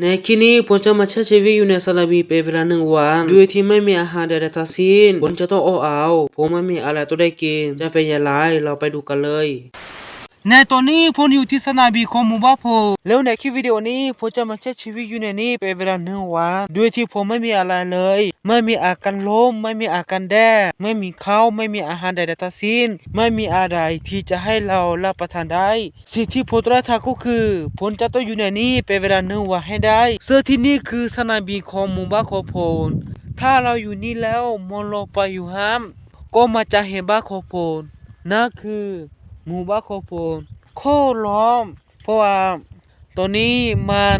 ในที่นี้ผมจะมาใช้ชีวิตอยู่ในสนามบินเป็นเวลา1 วันโดยที่ไม่มีอาหารใดๆทั้งสิ้นผมจะต้องอดเอาผมไม่มีอะไรต้องได้กินจะเป็นอย่างไรเราไปดูกันเลยในตอนนี้ผมอยู่ที่สนามบินของหมู่บ้านผมแล้วในคลิปวิดีโอนี้ผมจะมาใช้ชีวิตอยู่ในนี้เป็นเวลา1 วันโดยที่ผมไม่มีอะไรเลยไม่มีอาการล้มไม่มีอาการแย่ไม่มีข้าวไม่มีอาหารใดๆทั้งสิ้นไม่มีอะไรที่จะให้เรารับประทานได้สิ่งที่ผมต้องทำก็คือผมจะต้องอยู่ในนี้เป็นเวลา1 วันให้ได้ซึ่งที่นี่คือสนามบินของหมู่บ้านของผมถ้าเราอยู่นี่แล้วมองลงไปอยู่ห้ามก็มาจะเห็นบ้านของผมนั่นคือหมู่บ้านของผมโคตรล้อมเพราะว่าตอนนี้มัน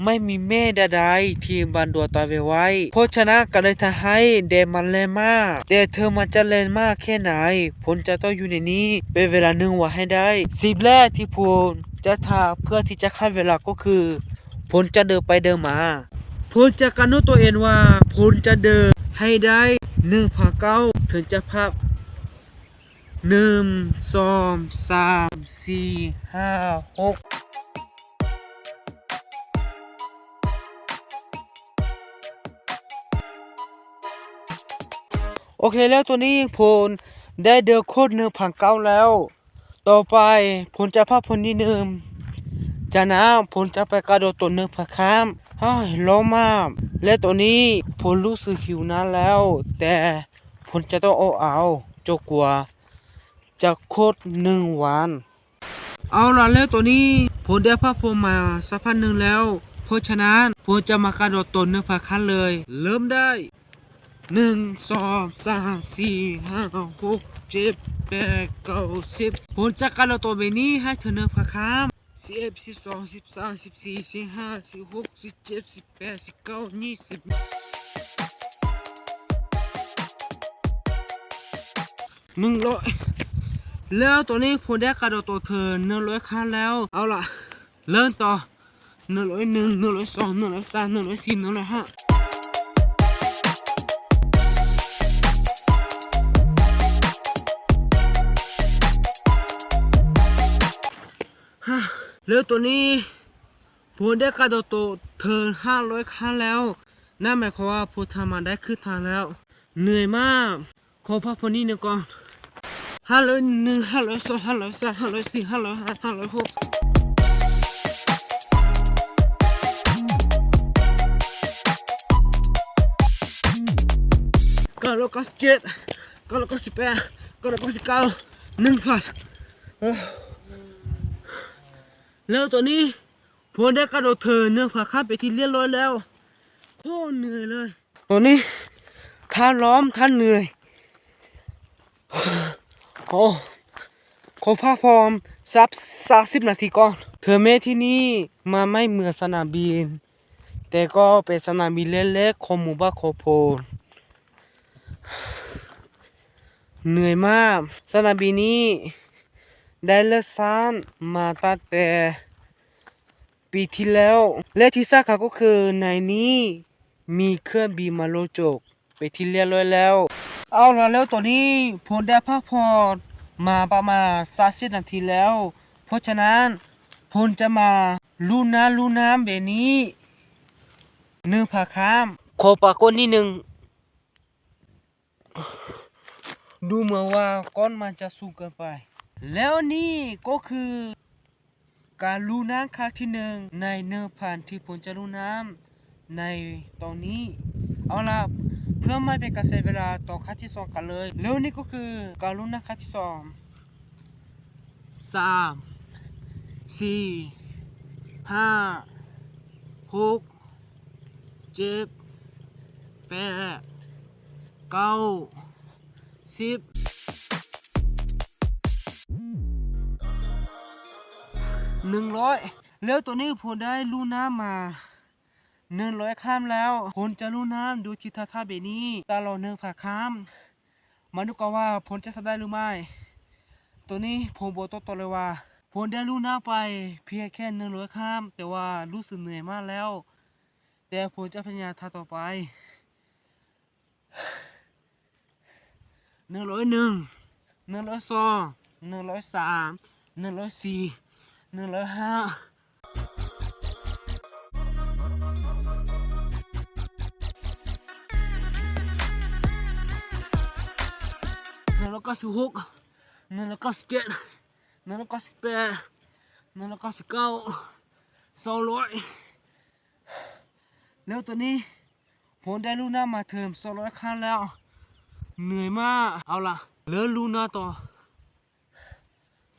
ไม่มีเมฆใดๆที่บันดวงตาไว้เพราะฉะนั้นก็เลยทำให้แดดมันแรงมากแต่เธอมันจะแรงมากแค่ไหนผมจะต้องอยู่ในนี้เป็นเวลา1 วันให้ได้สิ่งแรกที่ผมจะทำเพื่อที่จะฆ่าเวลาก็คือผมจะเดินไปเดินมาผมจะกำหนดตัวเองว่าผมจะเดินให้ได้1,900ถึงจะพัก1 2 3 4 5 6โอเคแล้วตัวนี้ผมได้เดินโคตร1,900แล้วต่อไปผมจะพักผ่อนนิดนึงจากนั้นผมจะไปกระโดดตัว1,000ร้อนมากและตัวนี้ผมรู้สึกหิวน้ำแล้วแต่ผมจะต้องเอาจนกว่าจะโคตร1 วันเอาล่ะแล้วตัวนี้ผมได้พักผ่อนมาสักพักหนึ่งแล้วเพราะฉะนั้นผมจะมากระโดดตัว1,000เลยเริ่มได้1 2 3 4 5 6 7 8 9 10ผมจะกระโดดตัวแบบนี้ให้ถึง1,000 11 12 13 14 15 16 17 18 19 20100แล้วตัวนี้ผมได้กระโดดตัวเธอ100 ครั้งแล้วเอาล่ะเริ่มต่อ101 102 103 104 105แล้วตัวนี้ผมได้กระโดดตัวเธอ500 ครั้งแล้วนั่นหมายความว่าผมทำมาได้ครึ่งทางแล้วเหนื่อยมากขอพักผ่อนนิดนึงก่อน501 502 503 504 505 506997 998 999 1,000แล้วตัวนี้ผมได้กระโดดเธอ1,000 ไปที่เรียบร้อยแล้วโคตรเหนื่อยเลยตัวนี้ท่าล้อมท่าเหนื่อยโอ้ขอพักผ่อนสัก30 นาทีก่อนเธอแม่ที่นี่มาไม่เหมือนสนามบินแต่ก็เป็นสนามบินเล็กๆของหมู่บ้านโคโพเหนื่อยมากสนามบินนี้ได้เลิกสร้างมาตั้งแต่ปีที่แล้วและที่สาขาก็คือในนี้มีเครื่องบินมาลงจอดไปที่เรียบร้อยแล้วเอาล่ะแล้วตัวนี้ผมได้พักผ่อนมาประมาณ30 นาทีแล้วเพราะฉะนั้นผมจะมาลูน้ำแบบนี้1,000 ขอปากก้นนิดนึงดูเหมือนว่าก้อนมันจะสูงเกินไปแล้วนี่ก็คือการลูน้ำครั้งที่1ใน1,000ที่ผมจะลูน้ำในตอนนี้เอาล่ะเพื่อไม่เป็นการเสียเวลาต่อครั้งที่2กันเลยแล้วนี่ก็คือการลูน้ำครั้งที่2 3 4 5 6 7 8 9 10แล้วตัวนี้ผมได้ลูน้ำมา100 ครั้งแล้วผมจะลูน้ำดูที่ท่าแบบนี้ตลอด1,000 ครั้งมาดูกันว่าผมจะทำได้หรือไม่ตัวนี้ผมบอกตัวเลยว่าผมได้ลูน้ำไปเพียงแค่100 ครั้งแต่ว่ารู้สึกเหนื่อยมากแล้วแต่ผมจะพยายามทำต่อไป101 102 103 104 105 196 197 198 199 200แล้วตอนนี้ผมได้ลูน่ามาเทิม200 ครั้งแล้วเหนื่อยมากเอาล่ะเหลือลูน่าต่อ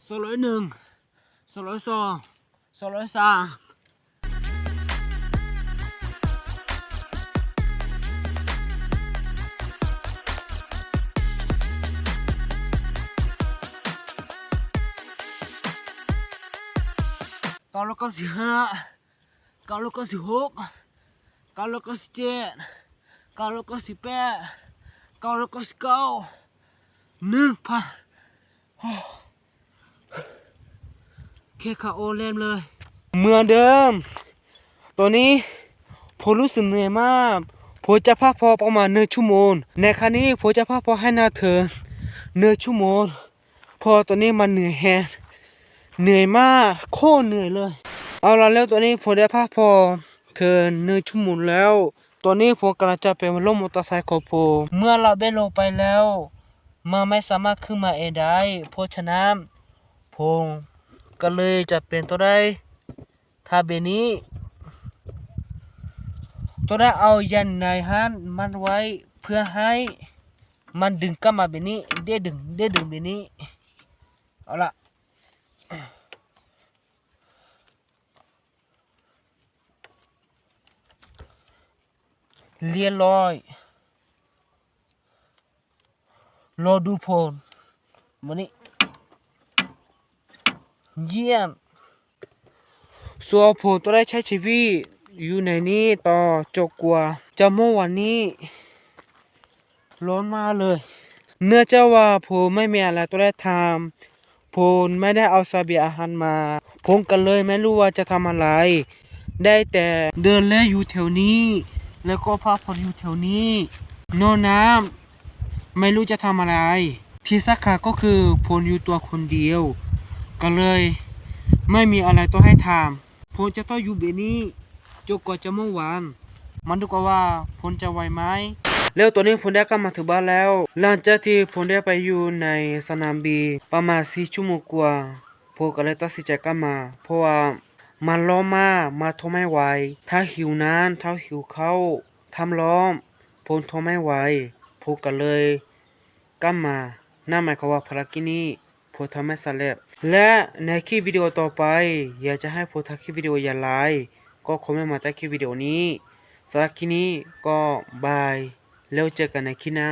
201 202 203995 996 997 998 999 1,000แค่ขาโอเล่มเลยเหมือนเดิมตอนนี้ผมรู้สึกเหนื่อยมากผมจะพักพอประมาณ1 ชั่วโมงในครั้งนี้ผมจะพักพอให้นาเธอ1 ชั่วโมงพอตอนนี้มันเหนื่อยแฮะเหนื่อยมากโคตรเหนื่อยเลยเอาละแล้วตอนนี้ผมได้พักพอเธอ1 ชั่วโมงแล้วตอนนี้ผมกำลังจะไปลงมอเตอร์ไซค์ของผมเมื่อเราได้ลงไปแล้วมันไม่สามารถขึ้นมาเองได้เพราะฉะนั้นผมก็เลยจะเป็นตัวได้ถ้าเบนี้ตัวได้เอายันในหันมันไว้เพื่อให้มันดึงกลับมาเบนี้ได้ดึงเบนี้เอาละเรียบร้อยรอดูผลวันนี้เยี่ยมส่วนผมตัวได้ใช้ชีวิตอยู่ในนี้ต่อจบกว่าจะเมื่อวันนี้ร้อนมากเลยเนื่องจากว่าผมไม่มีอะไรตัวได้ทำผมไม่ได้เอาเสบียงอาหารมาผมก็เลยไม่รู้ว่าจะทำอะไรได้แต่เดินเล่นอยู่แถวนี้แล้วก็พักผ่อนอยู่แถวนี้นอนน้ำไม่รู้จะทำอะไรที่สาขาก็คือผมอยู่ตัวคนเดียวก็เลยไม่มีอะไรต้องให้ทำผมจะต้องอยู่แบบนี้จนกว่าจะเมื่อวานมันดูกันว่าผมจะไหวไหมแล้วตอนนี้ผมได้กลับมาถึงบ้านแล้วหลังจากที่ผมได้ไปอยู่ในสนามบินประมาณ4 ชั่วโมงกว่าผมก็เลยตัดสินใจกลับมาเพราะว่ามันร้อนมากมาทนไม่ไหวถ้าหิวน้ำถ้าหิวข้าวทำร้อนผมทนไม่ไหวผมก็เลยกลับมานั่นหมายความว่าภารกิจนี้ผมทำไม่สำเร็จและในคลิปวิดีโอต่อไปอยากจะให้ผมทำคลิปวิดีโออย่างไรก็คอมเมนต์มาใต้คลิปวิดีโอนี้สำหรับคลิปนี้ก็บายแล้วเจอกันในคลิปหน้า